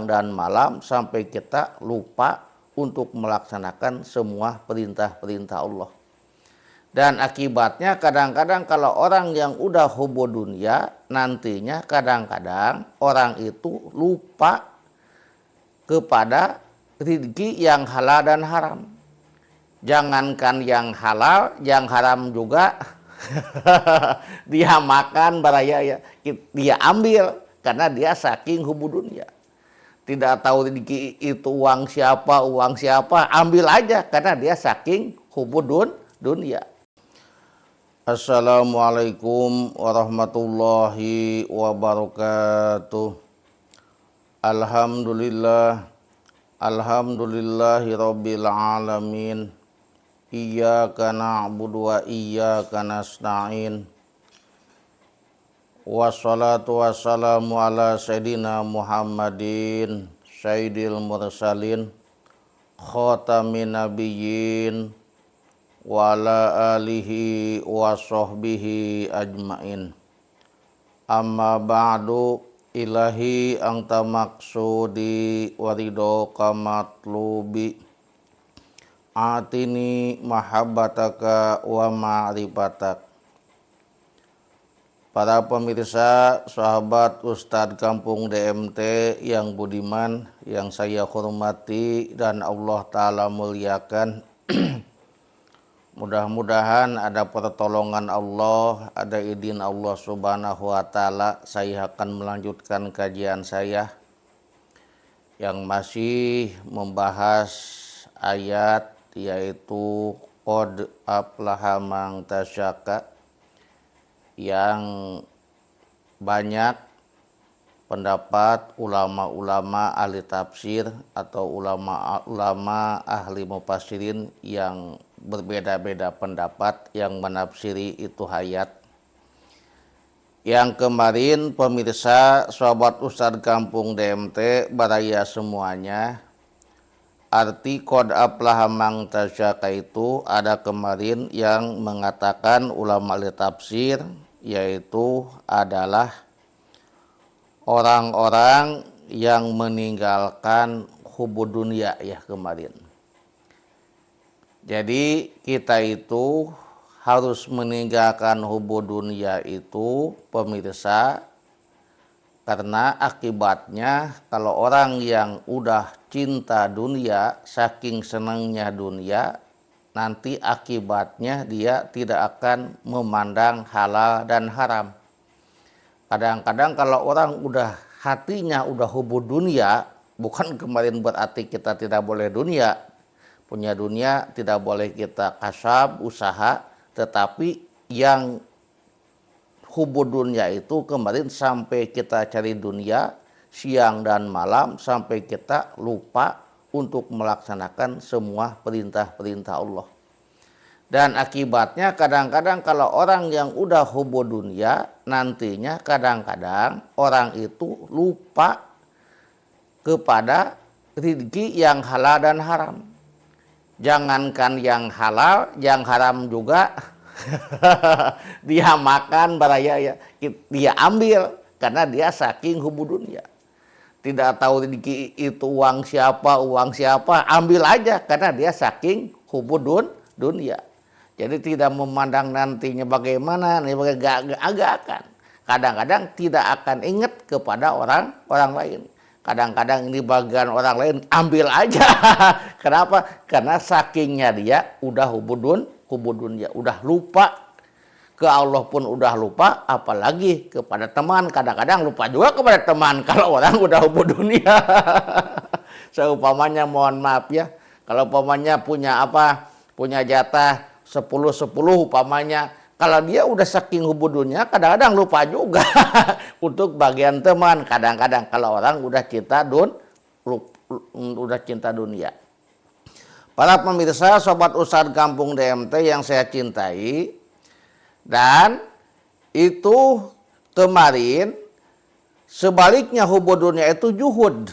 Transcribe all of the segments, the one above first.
dan malam sampai kita lupa untuk melaksanakan semua perintah-perintah Allah. Dan akibatnya kadang-kadang kalau orang yang udah hubbu dunia, nantinya kadang-kadang orang itu lupa kepada rezeki yang halal dan haram. Jangankan yang halal, yang haram juga dia makan baraya ya, dia ambil karena dia saking hubbu dunia. Tidak tahu rezeki itu uang siapa, ambil aja karena dia saking hubbu dunia. Assalamualaikum warahmatullahi wabarakatuh. Alhamdulillahi rabbil alamin. Iyyaka na'budu wa iyyaka nasta'in. Wassalatu wassalamu ala sayyidina Muhammadin sayyidil mursalin khatamin nabiyyin wa ala alihi wa sahbihi ajmain. Amma ba'du, ilahi anta maksudi wa ridhoka matlubi. Atini mahabbataka wa ma'rifatak. Para pemirsa, sahabat Ustadz Kampung DMT yang budiman, yang saya hormati dan Allah Ta'ala muliakan. Mudah-mudahan ada pertolongan Allah, ada izin Allah Subhanahu wa Ta'ala, saya akan melanjutkan kajian saya yang masih membahas ayat yaitu qad aflaha man tasyakka, yang banyak pendapat ulama-ulama ahli tafsir atau ulama-ulama ahli mufassirin yang berbeda-beda pendapat yang menafsiri itu ayat. Yang kemarin pemirsa sahabat Ustadz Kampung DMT baraya semuanya, arti qad aflaha man tasyakka itu ada kemarin yang mengatakan ulama ahli tafsir, yaitu adalah orang-orang yang meninggalkan hubbu dunia ya kemarin. Jadi kita itu harus meninggalkan hubbu dunia itu pemirsa, karena akibatnya kalau orang yang udah cinta dunia, saking senangnya dunia, nanti akibatnya dia tidak akan memandang halal dan haram. Kadang-kadang kalau orang udah hatinya udah hubbu dunia, bukan kemarin berarti kita tidak boleh dunia. Punya dunia tidak boleh kita kasab, usaha, tetapi yang hubbu dunia itu kemarin sampai kita cari dunia siang dan malam sampai kita lupa untuk melaksanakan semua perintah-perintah Allah. Dan akibatnya kadang-kadang kalau orang yang udah hubbu dunia, nantinya kadang-kadang orang itu lupa kepada rezeki yang halal dan haram. Jangankan yang halal, yang haram juga dia makan baraya ya, dia ambil karena dia saking hubbu dunia. Tidak tahu rezeki itu uang siapa, ambil aja karena dia saking hubbu dunia. Jadi tidak memandang nantinya bagaimana, agak akan. Kadang-kadang tidak akan ingat kepada orang lain. Kadang-kadang ini bagian orang lain, ambil aja. Kenapa? Karena sakingnya dia udah hubbu dunia, udah lupa. Ke Allah pun udah lupa, apalagi kepada teman. Kadang-kadang lupa juga kepada teman kalau orang udah hubbu dunia. Seumpamanya mohon maaf ya, kalau umpamanya punya jatah 10-10 umpamanya, kalau dia udah saking hubbu dunia, kadang-kadang lupa juga untuk bagian teman. Kadang-kadang kalau orang udah cinta dunia. Para pemirsa, sobat Ustadz Kampung DMT yang saya cintai, dan itu kemarin sebaliknya hubbu dunia itu juhud.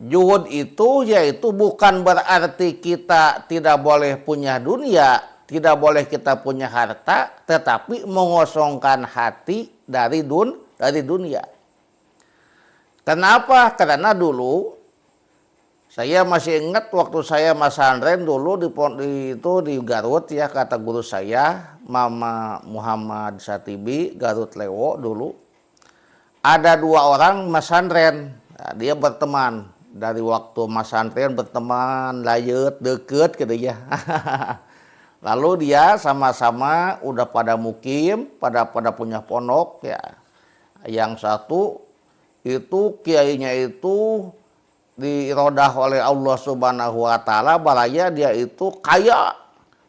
Juhud itu yaitu bukan berarti kita tidak boleh punya dunia, tidak boleh kita punya harta, tetapi mengosongkan hati dari dunia. Kenapa? Karena dulu saya masih ingat waktu saya pesantren dulu di Garut ya, kata guru saya Mama Muhammad Satibi Garut Lewo dulu. Ada 2 orang pesantren, nah, dia berteman dari waktu pesantren berteman layut deket gitu ya. Lalu dia sama-sama udah pada mukim, pada punya pondok ya. Yang satu itu kiainya itu dirodah oleh Allah Subhanahu wa taala, balaya dia itu kaya,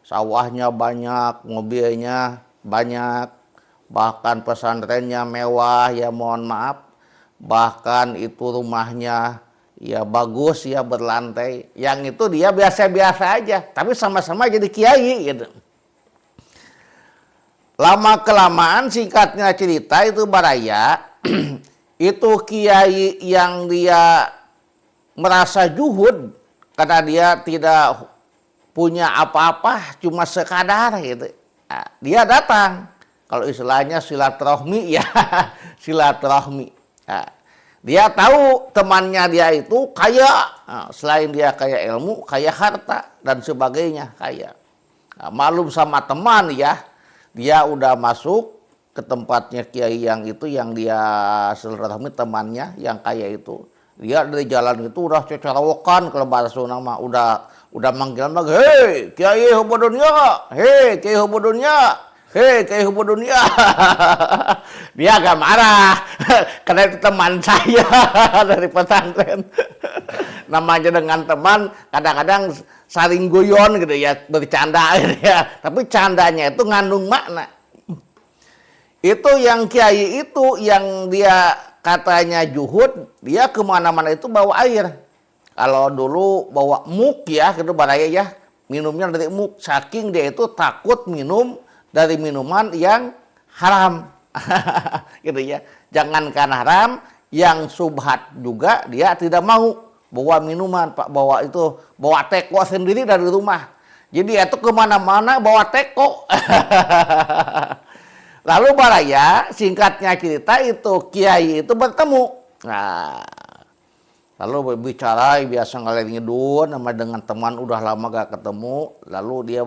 sawahnya banyak, mobilnya banyak, bahkan pesantrennya mewah ya, mohon maaf, bahkan itu rumahnya ya bagus ya, berlantai. Yang itu dia biasa-biasa aja, tapi sama-sama jadi kiai gitu. Lama kelamaan singkatnya cerita itu baraya itu kiai yang dia merasa juhud karena dia tidak punya apa-apa, cuma sekadar gitu. Nah, dia datang, kalau istilahnya silaturahmi ya, silaturahmi. Nah, dia tahu temannya dia itu kaya, nah, selain dia kaya ilmu, kaya harta dan sebagainya kaya. Nah, malum sama teman ya, dia udah masuk ke tempatnya kiai yang itu, yang dia silaturahmi temannya yang kaya itu. Dia dari jalan itu udah cecerawokan, kalau bahasa nama udah manggil, hei kiai hubudunya, hei kiai hubudunya, hei kiai hubudunya. Dia agak marah karena itu teman saya dari pesantren. Namanya dengan teman kadang-kadang saling guyon gitu ya, bercanda gitu ya, tapi candanya itu ngandung makna. Itu yang kiai itu yang dia katanya juhud, dia kemana-mana itu bawa air. Kalau dulu bawa muk ya, gitu baraya ya, minumnya dari muk. Saking dia itu takut minum dari minuman yang haram. Gitu ya. Jangankan haram, yang subhat juga dia tidak mau bawa minuman, Pak. Bawa teko sendiri dari rumah. Jadi itu kemana-mana bawa teko. Lalu baraya singkatnya cerita itu kiai itu bertemu. Nah, lalu berbicara biasa ngalir ngidun sama dengan teman udah lama gak ketemu. Lalu dia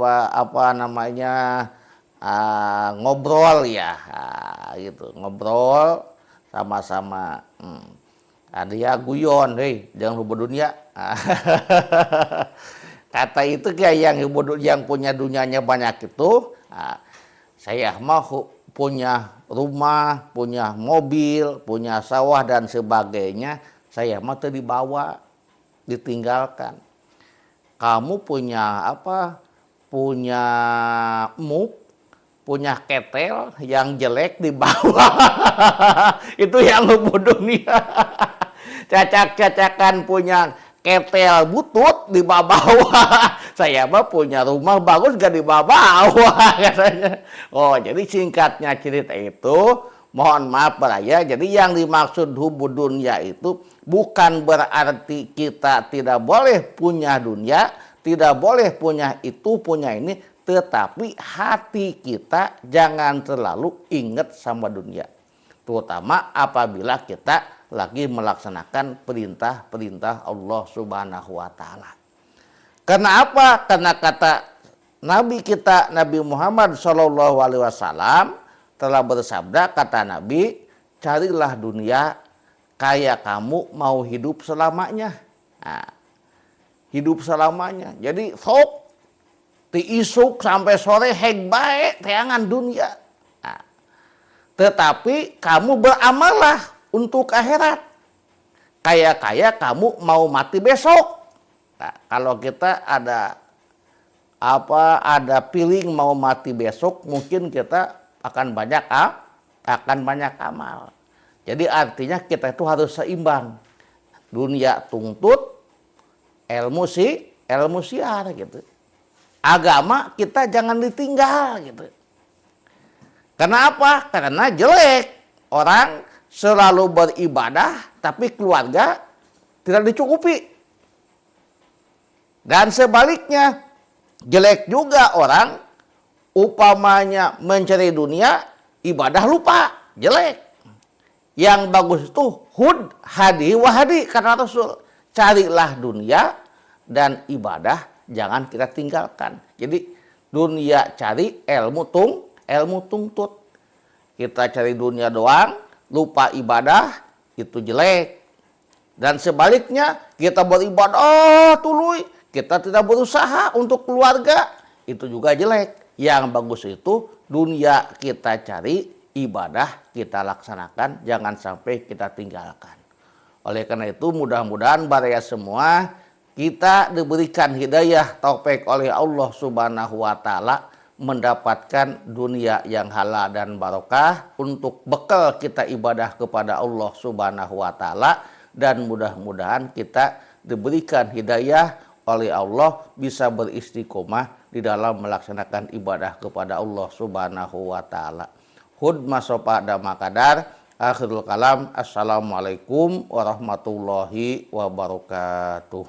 ngobrol ya, gitu ngobrol sama-sama. Dia guyon, hei jangan hubung dunia. Kata itu kiai yang punya dunianya banyak itu, saya mau punya rumah, punya mobil, punya sawah dan sebagainya, saya mah tuh dibawa, ditinggalkan. Kamu punya apa? Punya muk, punya ketel yang jelek dibawa. Itu yang hubung dunia. Cacak-cacakan punya ketel butut dibawa. Saya mah punya rumah bagus gak dibawa katanya. Oh, jadi singkatnya cerita itu, mohon maaf baraya, jadi yang dimaksud hubud dunia itu bukan berarti kita tidak boleh punya dunia, tidak boleh punya itu, punya ini, tetapi hati kita jangan terlalu ingat sama dunia. Terutama apabila kita lagi melaksanakan perintah-perintah Allah Subhanahu wa taala. Karena apa? Karena kata Nabi kita, Nabi Muhammad SAW telah bersabda, kata Nabi, carilah dunia kayak kamu mau hidup selamanya. Nah, hidup selamanya. Jadi sok diisuk sampai sore heg bae teangan dunia. Nah, tetapi kamu beramallah untuk akhirat. Kayak kamu mau mati besok. Nah, kalau kita ada feeling mau mati besok, mungkin kita akan banyak amal. Jadi artinya kita itu harus seimbang. Dunia tuntut, ilmu siar gitu. Agama kita jangan ditinggal gitu. Kenapa? Karena jelek. Orang selalu beribadah tapi keluarga tidak dicukupi. Dan sebaliknya, jelek juga orang upamanya mencari dunia, ibadah lupa, jelek. Yang bagus itu hud hadi wahadi kata Rasul. Carilah dunia dan ibadah jangan kita tinggalkan. Jadi dunia cari, ilmu tuntut. Kita cari dunia doang, lupa ibadah, itu jelek. Dan sebaliknya, kita beribadah tuluy, kita tidak berusaha untuk keluarga, itu juga jelek. Yang bagus itu dunia kita cari, ibadah kita laksanakan, jangan sampai kita tinggalkan. Oleh karena itu mudah-mudahan baraya semua kita diberikan hidayah taufik oleh Allah Subhanahu wa taala mendapatkan dunia yang halal dan barokah untuk bekal kita ibadah kepada Allah Subhanahu wa taala, dan mudah-mudahan kita diberikan hidayah oleh Allah bisa beristiqomah di dalam melaksanakan ibadah kepada Allah Subhanahu wa taala. Hud masopa dama kadar. Akhirul kalam. Assalamualaikum warahmatullahi wabarakatuh.